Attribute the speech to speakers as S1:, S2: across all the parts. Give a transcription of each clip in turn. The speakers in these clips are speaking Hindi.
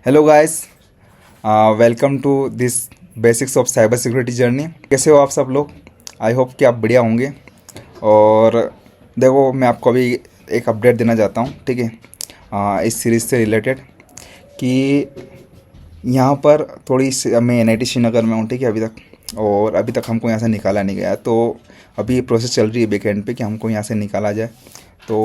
S1: Hello guys, welcome to this basics of cyber security journey. कैसे हो आप सब लोग? आई होप कि आप बढ़िया होंगे। और देखो, मैं आपको अभी एक अपडेट देना चाहता हूँ, ठीक है, इस सीरीज़ से रिलेटेड कि यहाँ पर मैं NIT श्रीनगर में हूँ, ठीक है, अभी तक हमको यहाँ से निकाला नहीं गया। तो अभी प्रोसेस चल रही है बैकएंड पे कि हमको यहाँ से निकाला जाए। तो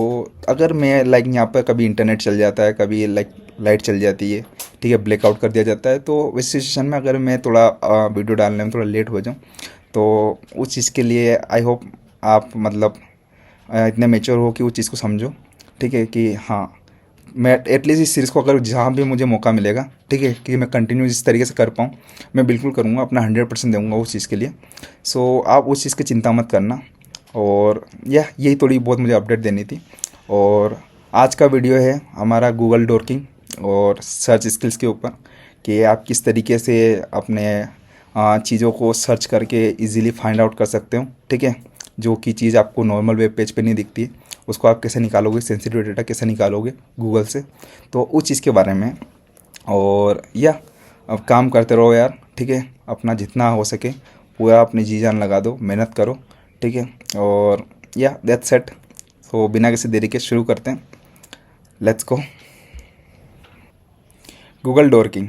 S1: अगर मैं यहाँ पर कभी इंटरनेट चल जाता है, कभी लाइट चल जाती है, ठीक है, ब्लैकआउट कर दिया जाता है, तो इस सिचुएशन में अगर मैं थोड़ा वीडियो डालने में थोड़ा लेट हो जाऊँ, तो उस चीज़ के लिए आई होप आप इतने मेच्योर हो कि उस चीज़ को समझो, ठीक है, कि हाँ, मैं एटलीस्ट इस सीरीज़ को अगर जहाँ भी मुझे मौका मिलेगा, ठीक है, कि मैं कंटिन्यू इस तरीके से कर पाऊँ, मैं बिल्कुल करूँगा, अपना 100% दूँगा उस चीज़ के लिए। सो आप उस चीज़ की चिंता मत करना। और यही थोड़ी बहुत मुझे अपडेट देनी थी। और आज का वीडियो है हमारा गूगल डॉर्किंग और सर्च स्किल्स के ऊपर, कि आप किस तरीके से अपने चीज़ों को सर्च करके इजीली फाइंड आउट कर सकते हो, ठीक है। जो कि चीज़ आपको नॉर्मल वेब पेज पे नहीं दिखती है, उसको आप कैसे निकालोगे, सेंसिटिव डेटा कैसे निकालोगे गूगल से, तो उस चीज़ के बारे में। और अब काम करते रहो यार, ठीक है, अपना जितना हो सके पूरा अपनी जी जान लगा दो, मेहनत करो, ठीक है। और दैट्स सेट। तो बिना किसी देरी के शुरू करते हैं, let's go. Google dorking.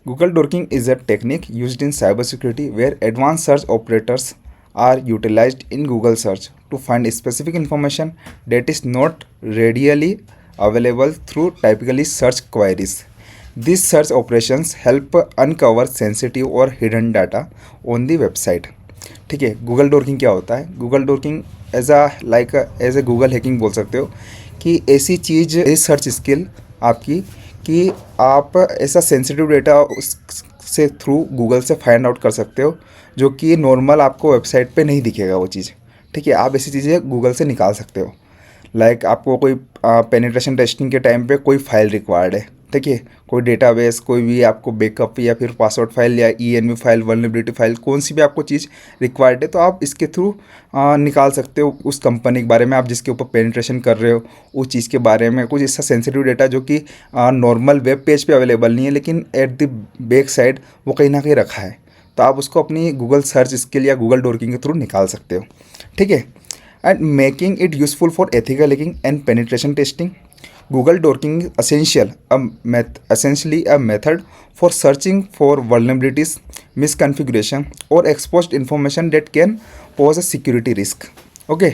S1: Google dorking is a technique used in cybersecurity where advanced search operators are utilized in Google search to find specific information that is not readily available through typically search queries. These search operations help uncover sensitive or hidden data on the website. ठीक है, गूगल डोर्किंग क्या होता है? Google dorking as a Google hacking बोल सकते हो, कि ऐसी चीज़, सर्च स्किल आपकी, कि आप ऐसा सेंसिटिव डेटा उस से थ्रू गूगल से फाइंड आउट कर सकते हो जो कि नॉर्मल आपको वेबसाइट पे नहीं दिखेगा वो चीज़, ठीक है। आप ऐसी चीज़ें गूगल से निकाल सकते हो। आपको कोई पेनिट्रेशन टेस्टिंग के टाइम पे कोई फाइल रिक्वायर्ड है, ठीक है, कोई डेटाबेस, कोई भी आपको बैकअप या फिर पासवर्ड फाइल या ENV फाइल, वल्नरेबिलिटी फाइल, कौन सी भी आपको चीज़ रिक्वायर्ड है, तो आप इसके थ्रू निकाल सकते हो उस कंपनी के बारे में, आप जिसके ऊपर पेनिट्रेशन कर रहे हो उस चीज़ के बारे में, कुछ ऐसा सेंसिटिव डेटा जो कि नॉर्मल वेब पेज पे अवेलेबल नहीं है, लेकिन एट द बैक साइड वो कहीं ना कहीं रखा है, तो आप उसको अपनी गूगल सर्च स्किल या गूगल डॉर्किंग के थ्रू निकाल सकते हो, ठीक है। And making it useful for ethical hacking and penetration testing. Google dorking is essentially a method for searching for vulnerabilities, misconfiguration, or exposed information that can pose a security risk. Okay,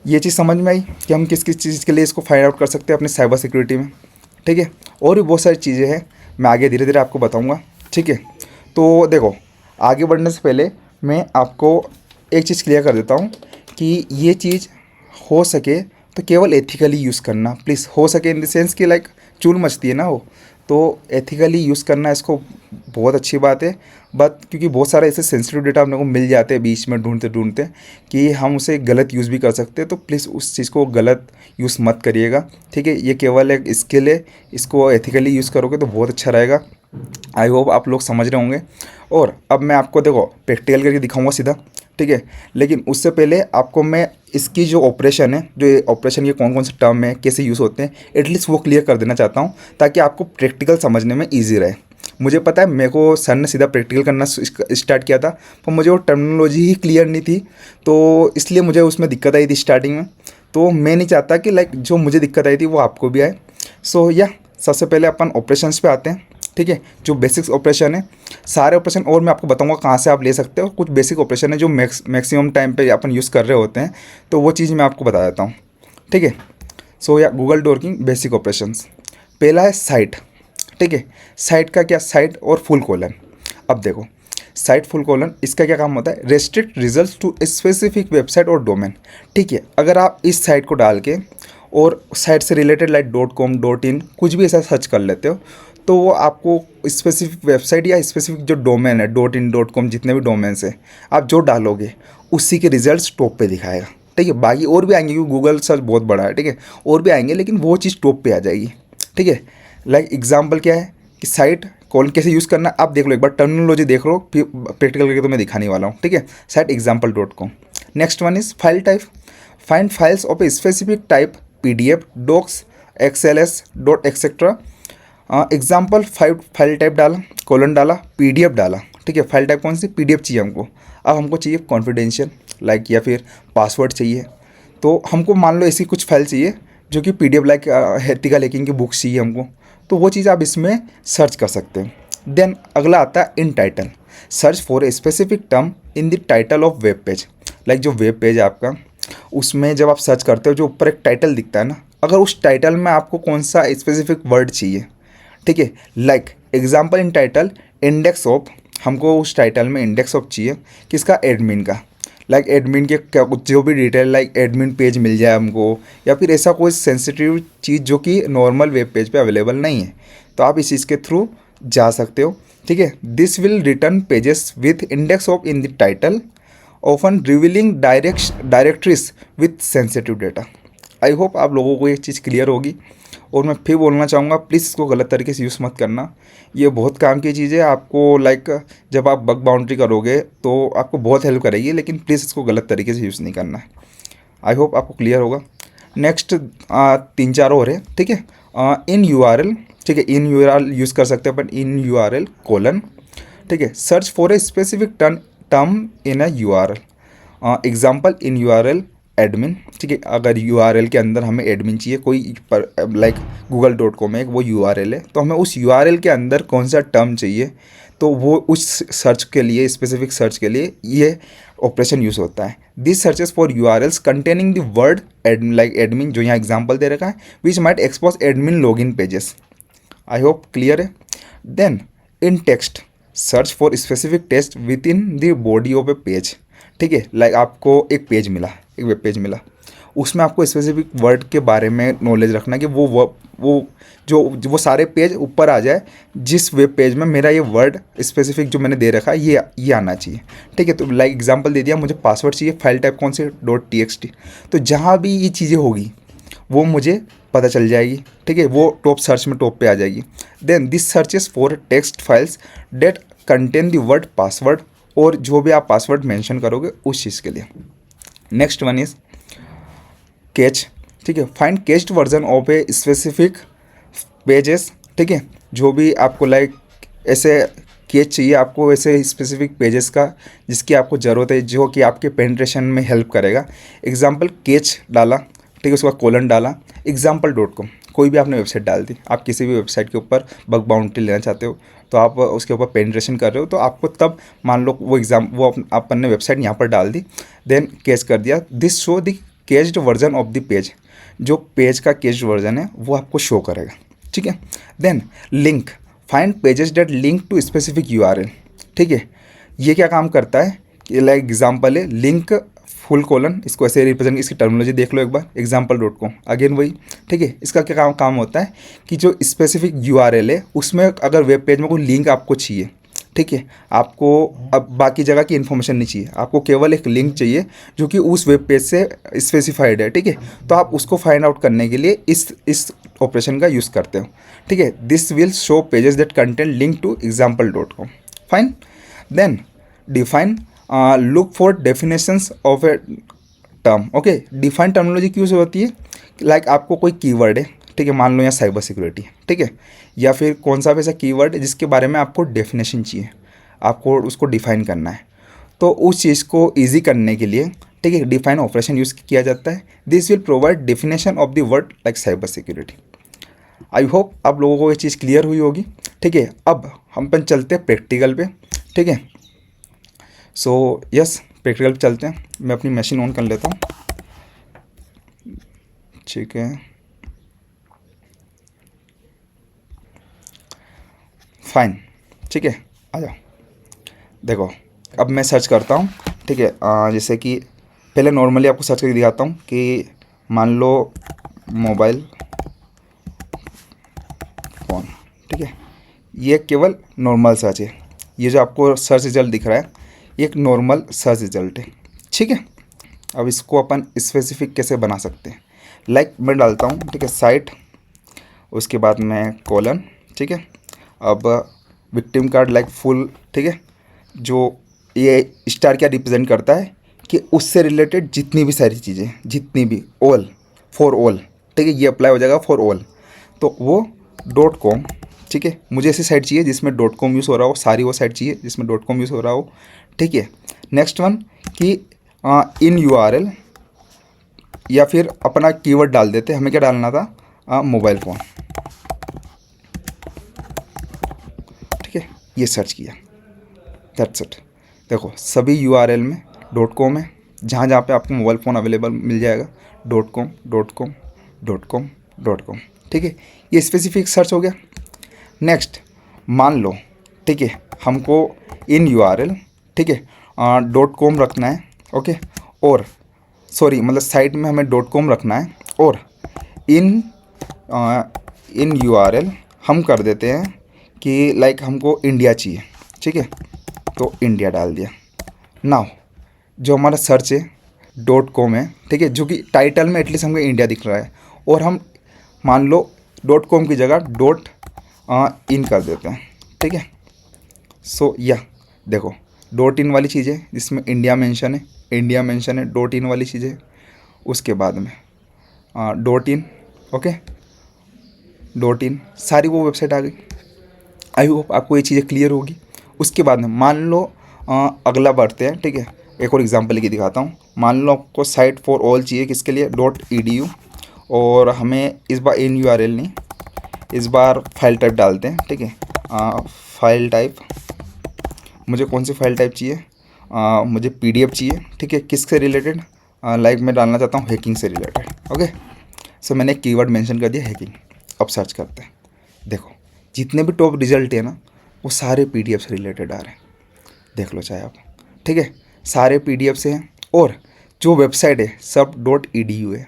S1: ये चीज़ समझ में आई कि हम किस किस चीज़ के लिए इसको फाइंड आउट कर सकते हैं अपने साइबर सिक्योरिटी में, ठीक है। और भी बहुत सारी चीज़ें हैं, मैं आगे धीरे धीरे आपको बताऊंगा, ठीक है। तो देखो, आगे बढ़ने से पहले मैं आपको एक चीज़ क्लियर कर देता हूँ कि ये चीज़ हो सके तो केवल एथिकली यूज़ करना, प्लीज़। हो सके इन द सेंस कि चूल मचती है ना वो, तो एथिकली यूज़ करना इसको बहुत अच्छी बात है। बट क्योंकि बहुत सारे ऐसे सेंसिटिव डेटा अपने को मिल जाते हैं बीच में ढूंढते ढूंढते, कि हम उसे गलत यूज़ भी कर सकते हैं, तो प्लीज़ उस चीज़ को गलत यूज़ मत करिएगा, ठीक है। ये केवल एक स्किल है, इसको एथिकली यूज़ करोगे तो बहुत अच्छा रहेगा। आई होप आप लोग समझ रहे होंगे। और अब मैं आपको देखो प्रैक्टिकल करके दिखाऊंगा सीधा, ठीक है। लेकिन उससे पहले आपको मैं इसकी जो ऑपरेशन है, जो ऑपरेशन के कौन कौन से टर्म है, कैसे यूज़ होते हैं, एटलीस्ट वो क्लियर कर देना चाहता हूँ, ताकि आपको प्रैक्टिकल समझने में ईजी रहे। मुझे पता है, मेरे को सर ने सीधा प्रैक्टिकल करना स्टार्ट किया था, पर मुझे वो टर्मिनोलॉजी ही क्लियर नहीं थी, तो इसलिए मुझे उसमें दिक्कत आई थी स्टार्टिंग में। तो मैं नहीं चाहता कि जो मुझे दिक्कत आई थी वो आपको भी आए। सो सबसे पहले अपन ऑपरेशंस पे आते हैं, ठीक है। जो बेसिक्स ऑपरेशन है, सारे ऑपरेशन और मैं आपको बताऊंगा कहाँ से आप ले सकते हो। कुछ बेसिक ऑपरेशन है जो मैक्सिमम टाइम पे अपन यूज़ कर रहे होते हैं, तो वो चीज़ मैं आपको बता देता हूँ, ठीक है। So Google dorking basic operations. पहला है साइट, ठीक है। साइट का क्या? साइट और फुल कॉलन। अब देखो, साइट फुल कॉलन, इसका क्या काम होता है? Restrict results to specific website और डोमेन, ठीक है। अगर आप इस साइट को डाल के और साइट से रिलेटेड .com .in कुछ भी ऐसा सर्च कर लेते हो, तो वो आपको स्पेसिफिक वेबसाइट या स्पेसिफिक जो डोमेन है .in .com जितने भी डोमेन्स हैं, आप जो डालोगे उसी के रिजल्ट्स टॉप पे दिखाएगा, ठीक है। बाकी और भी आएंगे क्योंकि गूगल सर्च बहुत बड़ा है, ठीक है, और भी आएंगे, लेकिन वो चीज़ टॉप पे आ जाएगी, ठीक है। एग्जाम्पल क्या है कि साइट कॉल कैसे यूज़ करना, आप देख लो, एक बार टर्मिनोलॉजी देख लो, फिर प्रैक्टिकल करके तो मैं दिखाने वाला हूँ, ठीक है। Site example.com। Next one is file type. Find files of a specific type, PDF, docs, XLS, dot etcetera example file type डाला, कोलन डाला, PDF डाला, ठीक है। फाइल टाइप कौन सी, PDF चाहिए हमको। अब हमको चाहिए कॉन्फिडेंशियल लाइक, या फिर पासवर्ड चाहिए। तो हमको मान लो ऐसी कुछ फाइल चाहिए जो कि PDF लाइक एथिकल हैकिंग की बुक्स चाहिए हमको, तो वो चीज़ आप इसमें सर्च कर सकते हैं। देन अगला आता है इन title, search for a specific term in the title of web page. Like जो वेब पेज है आपका, उसमें जब आप सर्च करते हो जो ऊपर एक टाइटल दिखता है ना, अगर उस टाइटल में आपको कौन सा स्पेसिफिक वर्ड चाहिए, ठीक है। Like example in title index of, हमको उस टाइटल में इंडेक्स ऑफ चाहिए किसका, एडमिन का। लाइक एडमिन के क्या कुछ जो भी डिटेल लाइक एडमिन पेज मिल जाए हमको, या फिर ऐसा कोई सेंसिटिव चीज़ जो कि नॉर्मल वेब पेज पे अवेलेबल नहीं है, तो आप इस चीज़ के थ्रू जा सकते हो, ठीक है। This will return pages with index of in the title, often revealing directories with sensitive data. I hope आप लोगों को ये चीज़ क्लियर होगी। और मैं फिर बोलना चाहूँगा, प्लीज़ इसको गलत तरीके से यूज़ मत करना, ये बहुत काम की चीज़ है। आपको लाइक जब आप बग बाउंड्री करोगे तो आपको बहुत हेल्प करेगी, लेकिन प्लीज़ इसको गलत तरीके से यूज़ नहीं करना है। आई होप आपको क्लियर होगा। नेक्स्ट 3-4 और है, ठीक है। इन URL, ठीक है, इन URL यूज़ कर सकते हैं अपन, इन URL कोलन, ठीक है। Search for a specific term in a URL। Example in URL admin, ठीक है। अगर URL के अंदर हमें एडमिन चाहिए कोई पर, लाइक google.com है वो URL है, तो हमें उस URL के अंदर कौन सा टर्म चाहिए, तो वो उस सर्च के लिए, स्पेसिफिक सर्च के लिए ये ऑपरेशन यूज़ होता है। This searches for URLs containing the word like admin, जो यहाँ एग्जाम्पल दे रखा है, which might expose admin login pages. I hope clear है। Then in text, search for specific text within the body of a page, ठीक है। लाइक आपको एक पेज मिला, एक वेब पेज मिला, उसमें आपको स्पेसिफिक वर्ड के बारे में नॉलेज रखना कि वो सारे पेज ऊपर आ जाए जिस वेब पेज में मेरा ये वर्ड स्पेसिफिक जो मैंने दे रखा है ये आना चाहिए, ठीक है। तो लाइक एग्जांपल दे दिया, मुझे पासवर्ड चाहिए, फाइल टाइप कौन सी, .txt। तो जहाँ भी ये चीज़ें होगी वो मुझे पता चल जाएगी, ठीक है, वो टॉप सर्च में टॉप पे आ जाएगी। Then this searches for text files that contain the word password, और जो भी आप पासवर्ड मेंशन करोगे उस चीज़ के लिए। नेक्स्ट वन इज कैच, ठीक है। Find cached version of a specific pages, ठीक है। जो भी आपको लाइक ऐसे कैच चाहिए आपको ऐसे स्पेसिफिक पेजेस का जिसकी आपको ज़रूरत है, जो कि आपके पेनिट्रेशन में हेल्प करेगा। एग्जाम्पल कैच डाला, ठीक है, उसका कोलन डाला, example.com, कोई भी आपने वेबसाइट डाल दी, आप किसी भी वेबसाइट के ऊपर बग बाउंड्री लेना चाहते हो, तो आप उसके ऊपर पेनिट्रेशन कर रहे हो, तो आपको तब मान लो वो अपन ने वेबसाइट यहाँ पर डाल दी, देन कैच कर दिया, this show the cached version of the page, जो पेज का कैच्ड वर्जन है वो आपको शो करेगा, ठीक है। Then link, find pages that link to specific URL, ठीक है। ये क्या काम करता है, लाइक एग्जाम्पल है लिंक फुल कोलन, इसको ऐसे रिप्रेजेंट, इसकी टर्मिनोलॉजी देख लो एक बार, example.com, अगेन वही, ठीक है। इसका क्या काम होता है कि जो स्पेसिफिक URL है उसमें अगर वेब पेज में कोई लिंक आपको चाहिए, ठीक है, आपको अब बाकी जगह की इन्फॉर्मेशन नहीं चाहिए, आपको केवल एक लिंक चाहिए जो कि उस वेब पेज से स्पेसिफाइड है, ठीक है। तो आप उसको फाइंड आउट करने के लिए इस ऑपरेशन का यूज़ करते हो, ठीक है। This will show pages that contain link to example.com, fine. Then define, look for definitions of a term, okay. Define terminology क्यों होती है, लाइक आपको कोई कीवर्ड है, ठीक है, मान लो यहाँ साइबर सिक्योरिटी, ठीक है, या फिर कौन सा भी ऐसा कीवर्ड है जिसके बारे में आपको डेफिनेशन चाहिए, आपको उसको डिफाइन करना है, तो उस चीज़ को ईजी करने के लिए, ठीक है, डिफाइन ऑपरेशन यूज़ किया जाता है। This will provide definition of the word like cyber security. I hope आप लोगों को ये चीज़ क्लियर हुई होगी, ठीक है। अब हम अपन चलते हैं प्रैक्टिकल पे, ठीक है। सो यस, प्रैक्टिकल पे चलते हैं। मैं अपनी मशीन ऑन कर लेता हूँ, ठीक है, फाइन, ठीक है, आ जाओ। देखो अब मैं सर्च करता हूँ, ठीक है, जैसे कि पहले नॉर्मली आपको सर्च करके दिखाता हूँ कि मान लो मोबाइल फ़ोन, ठीक है, ये केवल नॉर्मल सर्च है, ये जो आपको सर्च रिजल्ट दिख रहा है ये एक नॉर्मल सर्च रिजल्ट है, ठीक है। अब इसको अपन स्पेसिफिक कैसे बना सकते हैं, लाइक मैं डालता हूँ, ठीक है, साइट, उसके बाद मैं कोलन, ठीक है। अब विक्टिम कार्ड लाइक फुल, ठीक है, जो ये स्टार क्या रिप्रेजेंट करता है कि उससे रिलेटेड जितनी भी सारी चीज़ें, जितनी भी, ऑल, फॉर ऑल, ठीक है, ये अप्लाई हो जाएगा फॉर ऑल, तो वो .com, ठीक है, मुझे ऐसी साइट चाहिए जिसमें डॉट कॉम यूज़ हो रहा हो, सारी वो साइट चाहिए जिसमें डॉट कॉम यूज़ हो रहा हो। ठीक है, नेक्स्ट वन कि इन URL या फिर अपना कीवर्ड डाल देते, हमें क्या डालना था, मोबाइल फ़ोन। ठीक है, ये सर्च किया, दैट्स इट। देखो सभी URL में डॉट कॉम है, जहाँ जहाँ पे आपको मोबाइल फ़ोन अवेलेबल मिल जाएगा dot com dot com dot com dot com. ठीक है, ये स्पेसिफिक सर्च हो गया। नेक्स्ट मान लो, ठीक है, हमको इन URL, ठीक है, डॉट कॉम रखना है, ओके, और सॉरी मतलब साइट में हमें डॉट कॉम रखना है, और इन इन URL हम कर देते हैं कि लाइक हमको इंडिया चाहिए। ठीक है, तो इंडिया डाल दिया। नाउ जो हमारा सर्च है डॉट कॉम है, ठीक है, जो कि टाइटल में एटलीस्ट हमको इंडिया दिख रहा है, और हम मान लो डॉट कॉम की जगह डॉट इन कर देते हैं। ठीक है, सो या देखो डॉट इन वाली चीज़ है जिसमें इंडिया मेंशन है, इंडिया मेंशन है, डॉट इन वाली चीज़ है, उसके बाद में dot in, okay, dot in, सारी वो वेबसाइट आ गई। आई होप आपको ये चीज़ें क्लियर होगी। उसके बाद में मान लो अगला बढ़ते हैं। ठीक है, एक और एग्जांपल लेके दिखाता हूँ। मान लो आपको साइट फॉर ऑल चाहिए, किसके लिए, .edu, और हमें इस बार इन URL नहीं, इस बार फाइल टाइप डालते हैं। ठीक है, फाइल टाइप, मुझे कौन सी फाइल टाइप चाहिए, मुझे PDF चाहिए। ठीक है, किससे रिलेटेड, लाइक मैं डालना चाहता हूँ हैकिंग से रिलेटेड। ओके, सो मैंने कीवर्ड मेंशन कर दिया हैकिंग। अब सर्च करते हैं, देखो जितने भी टॉप रिजल्ट है ना वो सारे PDF से रिलेटेड आ रहे हैं, देख लो चाहे आप। ठीक है, सारे PDF से हैं, और जो वेबसाइट है सब .edu है,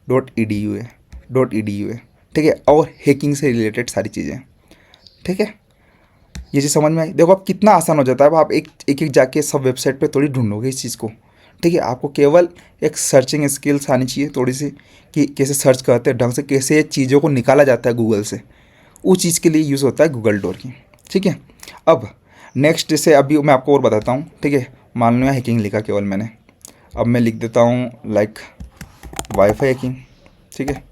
S1: .edu है, .edu है। ठीक है, और हैकिंग से रिलेटेड सारी चीज़ें। ठीक है, ये चीज़ समझ में आई। देखो अब कितना आसान हो जाता है, अब आप एक एक जाके सब वेबसाइट पे थोड़ी ढूंढोगे इस चीज़ को। ठीक है, आपको केवल एक सर्चिंग स्किल्स आनी चाहिए थोड़ी सी, कि कैसे सर्च करते हैं ढंग से, कैसे चीज़ों को निकाला जाता है गूगल से, उस चीज़ के लिए यूज़ होता है गूगल डॉकिंग। ठीक है, अब नेक्स्ट जैसे अभी मैं आपको और बताता हूँ। ठीक है, मान लो हैकिंग लिखा केवल मैंने, अब मैं लिख देता हूँ लाइक वाईफाई हैकिंग। ठीक है,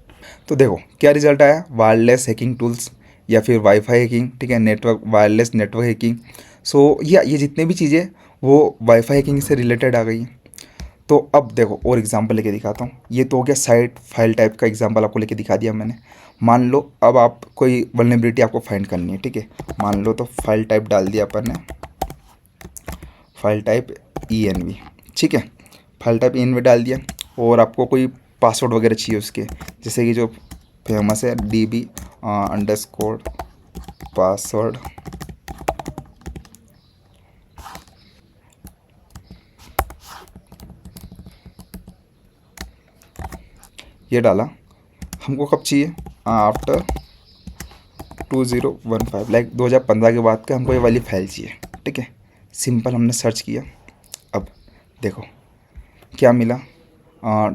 S1: तो देखो क्या रिजल्ट आया, वायरलेस हैकिंग टूल्स या फिर वाईफाई हैकिंग। ठीक है, नेटवर्क, वायरलेस नेटवर्क हैकिंग। सो या ये जितने भी चीज़ें वो वाईफाई हैकिंग से रिलेटेड आ गई हैं। तो अब देखो और एग्जांपल लेके दिखाता हूँ। ये तो हो गया साइट फाइल टाइप का एग्जांपल आपको लेके दिखा दिया मैंने। मान लो अब आप कोई वल्नरेबिलिटी आपको फाइंड करनी है। ठीक है, मान लो तो फाइल टाइप डाल दिया अपन ने, फाइल टाइप ENV। ठीक है, फाइल टाइप ENV डाल दिया, और आपको कोई पासवर्ड वगैरह चाहिए उसके, जैसे कि जो फेमस है DB_पासवर्ड। ये डाला, हमको कब चाहिए, आफ्टर 2015, लाइक 2015 के बाद का हमको ये वाली फाइल चाहिए। ठीक है, सिंपल हमने सर्च किया। अब देखो क्या मिला,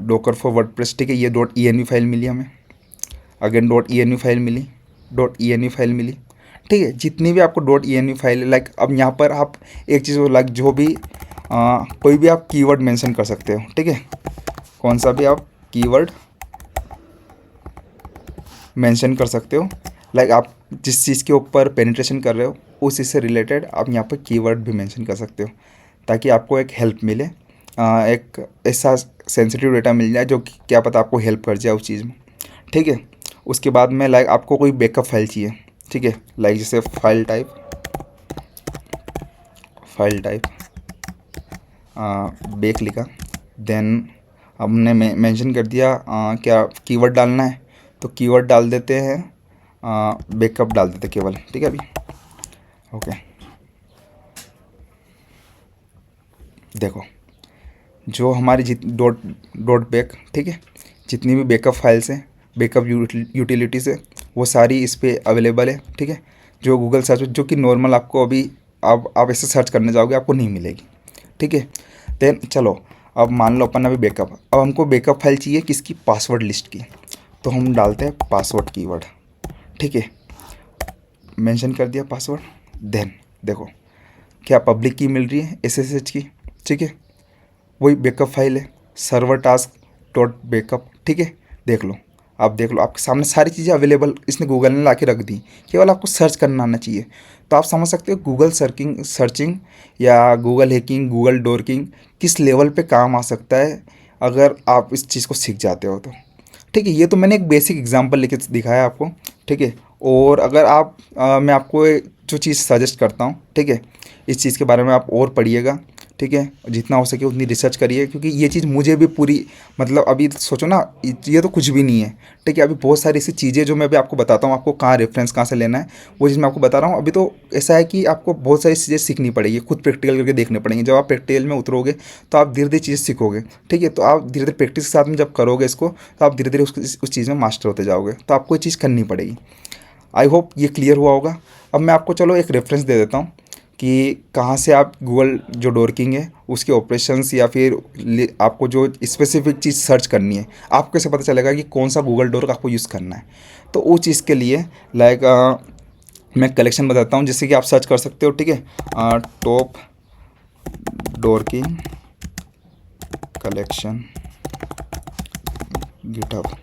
S1: डॉकर फॉर वर्डप्रेस। ठीक है, ये .env फाइल मिली हमें, अगेन .env फाइल मिली, .env फाइल मिली। ठीक है, जितनी भी आपको .env फाइल, लाइक अब यहाँ पर आप एक चीज़ लाइक जो भी कोई भी आप कीवर्ड मेंशन कर सकते हो। ठीक है, कौन सा भी आप कीवर्ड मेंशन कर सकते हो, लाइक आप जिस चीज़ के ऊपर पेनिट्रेशन कर रहे हो उस चीज़ से रिलेटेड आप यहाँ पर कीवर्ड भी मेंशन कर सकते हो, ताकि आपको एक हेल्प मिले, एक ऐसा सेंसिटिव डेटा मिल जाए जो कि क्या पता आपको हेल्प कर जाए उस चीज़ में। ठीक है, उसके बाद में लाइक आपको कोई बैकअप फाइल चाहिए। ठीक है, लाइक जैसे फाइल टाइप बैक लिखा, देन हमने मेंशन कर दिया क्या कीवर्ड डालना है, तो कीवर्ड डाल देते हैं, बैकअप डाल देते केवल। ठीक है, अभी ओके, देखो जो हमारी डॉट बैक, ठीक है, जितनी भी बैकअप फाइल्स हैं, बैकअप यूटिलिटीज़ है, वो सारी इस पर अवेलेबल है। ठीक है, जो गूगल सर्च, जो कि नॉर्मल आपको अभी आप ऐसे सर्च करने जाओगे आपको नहीं मिलेगी। ठीक है, देन चलो अब मान लो अपन अभी बैकअप, अब हमको बैकअप फाइल चाहिए किसकी, पासवर्ड लिस्ट की, तो हम डालते हैं पासवर्ड कीवर्ड। ठीक है, मेंशन कर दिया पासवर्ड, देन देखो क्या पब्लिक की मिल रही है SSH की। ठीक है, वही बैकअप फाइल है, सर्वर टास्क डॉट बैकअप। ठीक है, देख लो आप देख लो, आपके सामने सारी चीज़ें अवेलेबल इसने गूगल ने ला के रख दी, केवल आपको सर्च करना आना चाहिए। तो आप समझ सकते हो गूगल सर्चिंग या गूगल हैकिंग, गूगल डोरकिंग किस लेवल पे काम आ सकता है अगर आप इस चीज़ को सीख जाते हो तो। ठीक है, ये तो मैंने एक बेसिक एग्जांपल लेके दिखाया आपको। ठीक है, और अगर आप मैं आपको जो चीज़ सजेस्ट करता हूँ, ठीक है, इस चीज़ के बारे में आप और पढ़िएगा। ठीक है, जितना हो सके उतनी रिसर्च करिए, क्योंकि ये चीज़ मुझे भी पूरी, मतलब अभी सोचो ना, ये तो कुछ भी नहीं है। ठीक है, अभी बहुत सारी ऐसी चीज़ें जो मैं अभी आपको बताता हूँ, आपको कहाँ रेफरेंस कहाँ से लेना है, वो चीज़ मैं आपको बता रहा हूँ। अभी तो ऐसा है कि आपको बहुत सारी चीज़ें सीखनी पड़ेगी, खुद प्रैक्टिकल करके देखने पड़ेंगे। जब आप प्रैक्टिकल में उतरोगे तो आप धीरे धीरे चीज़ सीखोगे। ठीक है, तो आप धीरे धीरे प्रैक्टिस के साथ में जब करोगे इसको, तो आप धीरे धीरे उस चीज़ में मास्टर होते जाओगे। तो आपको ये चीज़ करनी पड़ेगी। आई होप ये क्लियर हुआ होगा। अब मैं आपको चलो एक रेफरेंस दे देता हूँ कि कहाँ से आप गूगल जो डोरकिंग है उसके ऑपरेशंस या फिर आपको जो स्पेसिफिक चीज़ सर्च करनी है, आपको कैसे पता चलेगा कि कौन सा गूगल डोर आपको यूज़ करना है। तो वो चीज़ के लिए लाइक मैं कलेक्शन बताता हूँ जिससे कि आप सर्च कर सकते हो। ठीक है, टॉप डोरकिंग कलेक्शन गिटहब।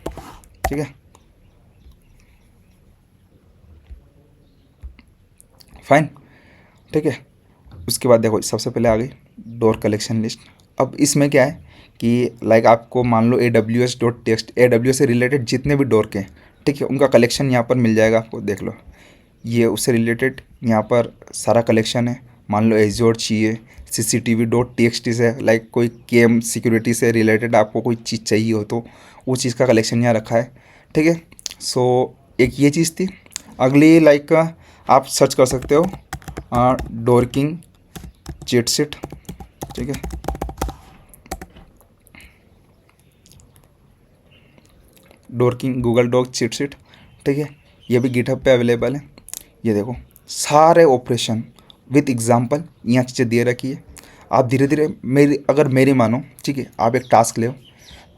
S1: ठीक है, फाइन। ठीक है, उसके बाद देखो सबसे पहले आ गई डोर कलेक्शन लिस्ट। अब इसमें क्या है कि लाइक आपको मान लो aws.txt, AWS से रिलेटेड जितने भी डोर के, ठीक है, उनका कलेक्शन यहाँ पर मिल जाएगा आपको। देख लो, ये उससे रिलेटेड यहाँ पर सारा कलेक्शन है। मान लो एज्योर चाहिए, CCTV.txt से लाइक कोई गेम सिक्योरिटी से रिलेटेड आपको कोई चीज़ चाहिए हो तो वो चीज़ का कलेक्शन यहाँ रखा है। ठीक है, सो एक ये चीज़ थी। अगली लाइक आप सर्च कर सकते हो डोरकिंग चीट शीट। ठीक है, डोरकिंग गूगल डॉक चीट शीट। ठीक है, ये भी गिटहब पे अवेलेबल है। ये देखो सारे ऑपरेशन विथ एग्जांपल यहाँ चीज़ें दे रखी है। आप धीरे धीरे मेरी मानो, ठीक है, आप एक टास्क ले,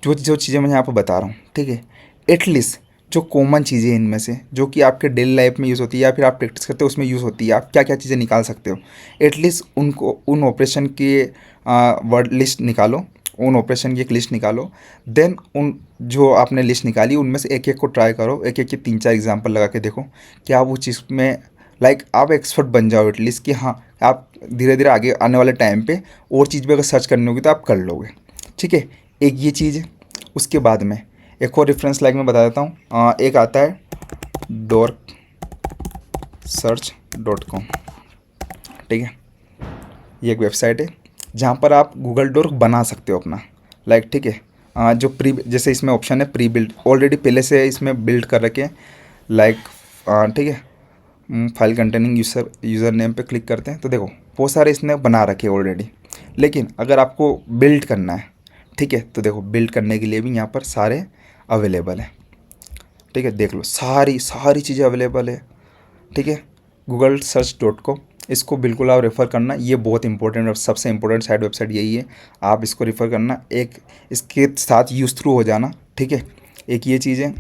S1: जो जो चीज़ें मैं यहाँ पर बता रहा हूँ, ठीक है, एटलीस्ट जो कॉमन चीज़ें इनमें से जो कि आपके डेली लाइफ में यूज़ होती है या फिर आप प्रैक्टिस करते हो उसमें यूज़ होती है, आप क्या क्या चीज़ें निकाल सकते हो, एटलीस्ट उनको उन ऑपरेशन की वर्ड लिस्ट निकालो, उन ऑपरेशन की एक लिस्ट निकालो। देन उन जो आपने लिस्ट निकाली उनमें से एक एक को ट्राई करो, एक एक के 3-4 एग्जाम्पल लगा के देखो कि आप वो चीज़ में लाइक आप एक्सपर्ट बन जाओ एटलीस्ट, कि हाँ आप धीरे धीरे आगे आने वाले टाइम पे और चीज़ भी अगर सर्च करनी होगी तो आप कर लोगे। ठीक है, एक ये चीज़ है। उसके बाद में एक और रेफरेंस लाइक मैं बता देता हूँ, एक आता है dorksearch.com। ठीक है, ये एक वेबसाइट है जहाँ पर आप गूगल डोर बना सकते हो अपना लाइक। ठीक है, जो प्री जैसे इसमें ऑप्शन है प्री बिल्ड, ऑलरेडी पहले से इसमें बिल्ड कर रखे हैं लाइक। ठीक है, फाइल कंटेनिंग यूज़र नेम पे क्लिक करते हैं तो देखो बहुत सारे इसने बना रखे हैं ऑलरेडी। लेकिन अगर आपको बिल्ड करना है, ठीक है, तो देखो बिल्ड करने के लिए भी यहाँ पर सारे अवेलेबल है। ठीक है, देख लो सारी सारी चीज़ें अवेलेबल है। ठीक है, google-search.com, इसको बिल्कुल आप रेफ़र करना, ये बहुत इंपॉर्टेंट, सबसे इंपॉर्टेंट साइट वेबसाइट यही है। आप इसको रेफ़र करना, एक इसके साथ यूज़ थ्रू हो जाना। ठीक है, एक ये चीज़ है।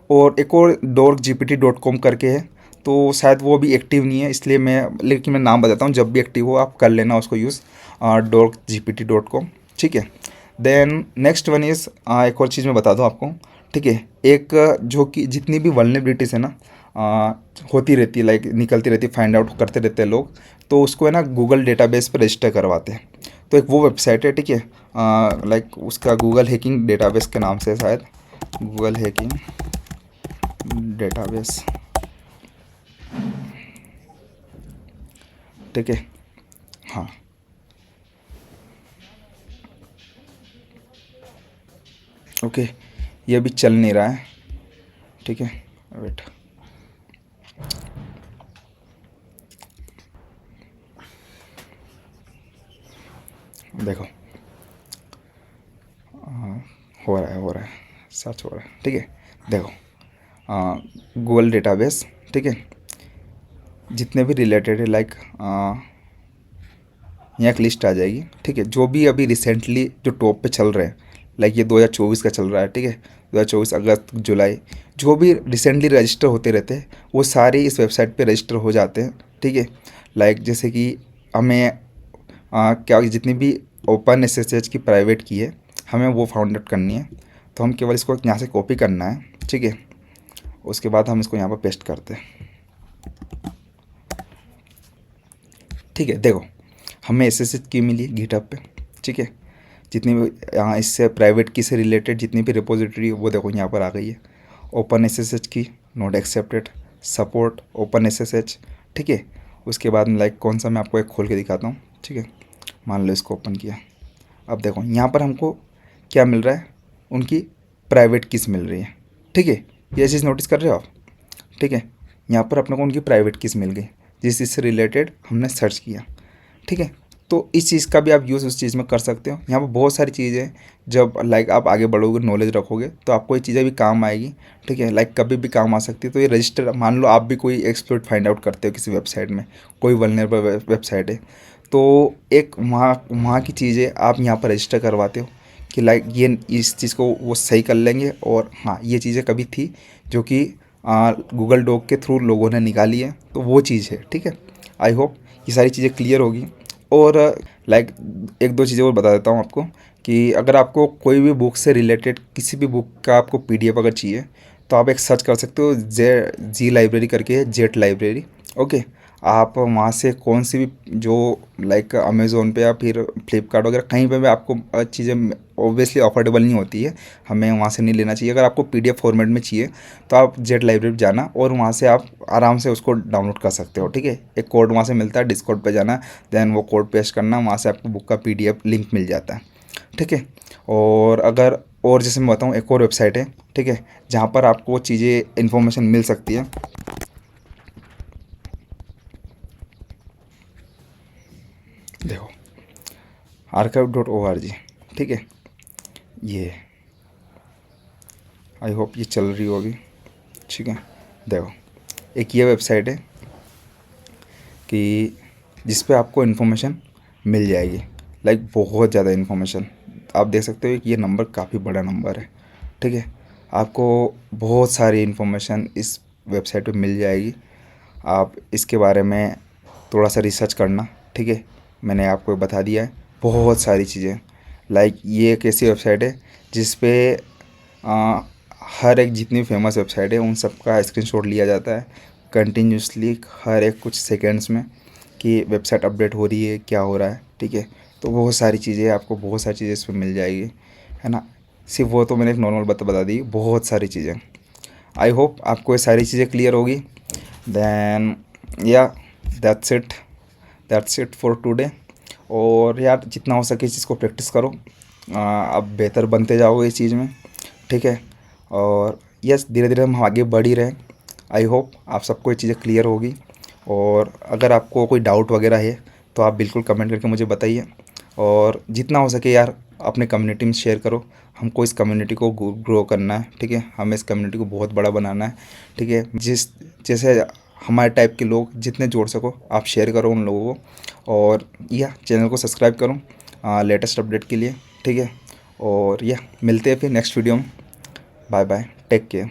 S1: और एक और dorkgpt.com करके है, तो शायद वो अभी एक्टिव नहीं है इसलिए लेकिन मैं नाम बताता हूँ, जब भी एक्टिव हो आप कर लेना उसको यूज़, dorkgpt.com। ठीक है, देन नेक्स्ट वन इज़, एक और चीज़ मैं बता दूँ आपको। ठीक है, एक जो कि जितनी भी वल्नरेबिलिटीज़ है ना होती रहती है, लाइक निकलती रहती है, फाइंड आउट करते रहते हैं लोग, तो उसको है ना गूगल डेटाबेस पर रजिस्टर करवाते हैं। तो एक वो वेबसाइट है, ठीक है, लाइक उसका गूगल हैकिंग डेटाबेस के नाम से शायद, गूगल हैकिंग डेटाबेस। ठीक है, हाँ, ओके, ये अभी चल नहीं रहा है। ठीक है, वेट, देखो हो रहा है सर्च हो रहा है। ठीक है, देखो गूगल डेटाबेस, ठीक है, जितने भी रिलेटेड है लाइक यहाँ एक लिस्ट आ जाएगी। ठीक है, जो भी अभी रिसेंटली जो टॉप पे चल रहे हैं, लाइक ये 2024 का चल रहा है। ठीक है, 2024 अगस्त जुलाई, जो भी रिसेंटली रजिस्टर होते रहते हैं वो सारे इस वेबसाइट पे रजिस्टर हो जाते हैं। ठीक है, लाइक जैसे कि हमें क्या जितनी भी ओपन SSH की प्राइवेट की है हमें वो फाउंड आउट करनी है, तो हम केवल इसको यहाँ से कॉपी करना है। ठीक है। उसके बाद हम इसको यहाँ पर पेस्ट करते हैं, ठीक है। देखो हमें एसएसएच की मिली है गिटहब पे, ठीक है। जितनी भी यहाँ इससे प्राइवेट की से रिलेटेड जितनी भी रिपोजिटरी वो देखो यहाँ पर आ गई है। ओपन एसएसएच की not accepted, support open SSH, ठीक है। उसके बाद में लाइक कौन सा मैं आपको एक खोल के दिखाता हूँ, ठीक है। मान लो इसको ओपन किया, अब देखो यहाँ पर हमको क्या मिल रहा है, उनकी प्राइवेट कीज़ मिल रही है, ठीक है। ये चीज़ नोटिस कर रहे हो आप, ठीक है। यहाँ पर अपने को उनकी प्राइवेट कीज़ मिल गई जिस चीज़ से रिलेटेड हमने सर्च किया, ठीक है। तो इस चीज़ का भी आप यूज़ उस चीज़ में कर सकते हो। यहाँ पर बहुत सारी चीज़ें हैं, जब लाइक आप आगे बढ़ोगे नॉलेज रखोगे तो आपको ये चीज़ें भी काम आएगी, ठीक है। लाइक कभी भी काम आ सकती है। तो ये रजिस्टर, मान लो आप भी कोई एक्सप्लोइट फाइंड आउट करते हो किसी वेबसाइट में, कोई वल्नरेबल वेबसाइट है, तो एक वहाँ की चीज़ें आप यहाँ पर रजिस्टर करवाते हो कि लाइक ये इस चीज़ को वो सही कर लेंगे, और हाँ ये चीज़ें कभी थी जो कि गूगल डॉक के थ्रू लोगों ने निकाली है, तो वो चीज़ है, ठीक है। आई होप ये सारी चीज़ें क्लियर होगी। और लाइक एक दो चीज़ें और बता देता हूँ आपको कि अगर आपको कोई भी बुक से रिलेटेड किसी भी बुक का आपको पीडीएफ अगर चाहिए तो आप एक सर्च कर सकते हो, जी लाइब्रेरी करके है, जेट लाइब्रेरी, ओके। आप वहाँ से कौन सी भी जो लाइक अमेज़ोन पे या फिर फ्लिपकार्ट वगैरह कहीं पे भी आपको चीज़ें ऑब्वियसली अफोर्डेबल नहीं होती है, हमें वहाँ से नहीं लेना चाहिए। अगर आपको पीडीएफ फॉर्मेट में चाहिए तो आप जेट लाइब्रेरी जाना और वहाँ से आप आराम से उसको डाउनलोड कर सकते हो, ठीक है। एक कोड वहाँ से मिलता है, डिस्कॉर्ड पे जाना, देन वो कोड पेस्ट करना, वहाँ से आपको बुक का पीडीएफ लिंक मिल जाता है, ठीक है। और अगर और जैसे मैं बताऊँ एक और वेबसाइट है, ठीक है, जहाँ पर आपको चीज़ें इन्फॉर्मेशन मिल सकती है। देखो archive.org, ठीक है। ये आई होप ये चल रही हो अभी, ठीक है। देखो एक ये वेबसाइट है कि जिस पे आपको इन्फॉर्मेशन मिल जाएगी, लाइक बहुत ज़्यादा इन्फॉर्मेशन। आप देख सकते हो कि ये नंबर काफ़ी बड़ा नंबर है, ठीक है। आपको बहुत सारी इन्फॉर्मेशन इस वेबसाइट पे मिल जाएगी। आप इसके बारे में थोड़ा सा रिसर्च करना, ठीक है। मैंने आपको बता दिया है बहुत सारी चीज़ें। लाइक ये एक ऐसी वेबसाइट है जिस पे हर एक जितनी फेमस वेबसाइट है उन सब का स्क्रीनशॉट लिया जाता है कंटिन्यूसली हर एक कुछ सेकेंड्स में कि वेबसाइट अपडेट हो रही है, क्या हो रहा है, ठीक है। तो बहुत सारी चीज़ें, आपको बहुत सारी चीज़ें इस पर मिल जाएगी, है ना। सिर्फ वो तो मैंने एक नॉर्मल बता दी, बहुत सारी चीज़ें। आई होप आपको ये सारी चीज़ें क्लियर होगी। देन या दैट्स इट फॉर टुडे। और यार जितना हो सके इस चीज़ को प्रैक्टिस करो, आप बेहतर बनते जाओगे इस चीज़ में, ठीक है। और यस धीरे धीरे हम आगे बढ़ ही रहे हैं। आई होप आप सबको ये चीज़ें क्लियर होगी। और अगर आपको कोई डाउट वगैरह है तो आप बिल्कुल कमेंट करके मुझे बताइए। और जितना हो सके यार अपने कम्युनिटी में शेयर करो। हमको इस कम्युनिटी को ग्रो करना है, ठीक है। हमें इस कम्युनिटी को बहुत बड़ा बनाना है, ठीक है। जैसे हमारे टाइप के लोग जितने जोड़ सको आप शेयर करो उन लोगों को। और यह चैनल को सब्सक्राइब करो लेटेस्ट अपडेट के लिए, ठीक है। और यह मिलते हैं फिर नेक्स्ट वीडियो में। Bye bye, take care.